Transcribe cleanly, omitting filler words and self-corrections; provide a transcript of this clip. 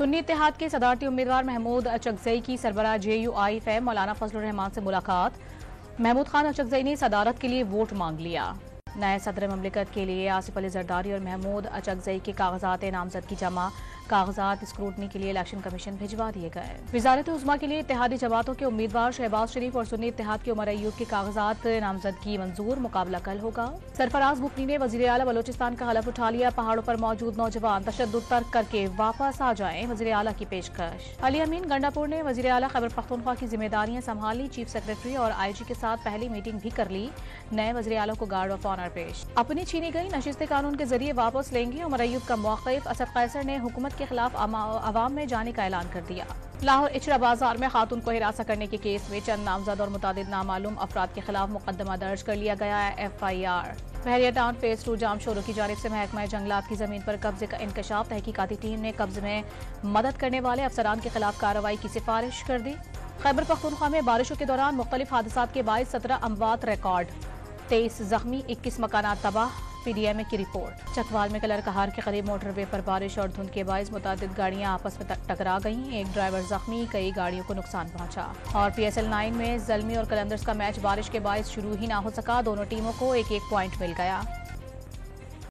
सुन्नी इत्तेहाद के सदारती उम्मीदवार महमूद अचकजई की सरबराह JUI फैम मौलाना फजलुर रहमान से मुलाकात। महमूद खान अचकजई ने सदारत के लिए वोट मांग लिया। नए सदर ममलिकत के लिए आसिफ अली जरदारी और महमूद अचकजई के कागजात नामजदगी जमा। कागजात स्क्रूटनी के लिए इलेक्शन कमीशन भिजवा दिए गए। वजारत उज़्मा के लिए इत्तेहादी जमातों के उम्मीदवार शहबाज शरीफ और सुन्नी इत्तेहाद के उमर अयूब के कागजात नामजदगी मंजूर। मुकाबला कल होगा। सरफराज बुकनी ने वज़ीर आला बलोचिस्तान का हलफ उठा लिया। पहाड़ों पर मौजूद नौजवान तशद्दुद तर्क करके वापस आ जाएं। वज़ीर आला की पेशकश। अली अमीन गंडापुर ने वज़ीर आला खैबर पख्तूनख्वा की जिम्मेदारियां संभाल ली। चीफ सेक्रेटरी और IG के साथ पहली मीटिंग भी कर ली। नए वज़ीर आला को गार्ड ऑफ ऑनर पेश। अपनी छीनी गई नशिस्ते कानून के जरिए वापस लेंगे। उमर अयूब का मौक़िफ़। असद कैसर ने हुकूमत के खिलाफ अवाम में जाने का ऐलान कर दिया। लाहौर इचरा बाजार में खातून को हिरासत करने के केस में चंद नामजद और मुतादिद नामालूम अफराद के खिलाफ मुकदमा दर्ज कर लिया गया है। FIR। बहरिया टाउन फेज 2 जाम शोरों की जानिब से महकमा जंगलात की जमीन पर कब्जे का इंकशाफ। तहकीकाती टीम ने कब्जे में मदद करने वाले अफसरान के खिलाफ कार्रवाई की सिफारिश कर दी। खैबर पख्तूनख्वा में बारिशों के दौरान मुख्तलिफ हादसात के बाइस 17 अमवात रिकॉर्ड। 23 जख्मी, 21 मकानात तबाह। PDMA की रिपोर्ट। चकवाल में कलर कहार के करीब मोटरवे पर बारिश और धुंध के बाइस मुतादिद गाड़ियां आपस में टकरा गईं। एक ड्राइवर जख्मी, कई गाड़ियों को नुकसान पहुंचा। और PSL 9 में ज़ल्मी और कलंदर्स का मैच बारिश के बाइस शुरू ही ना हो सका। दोनों टीमों को एक एक पॉइंट मिल गया।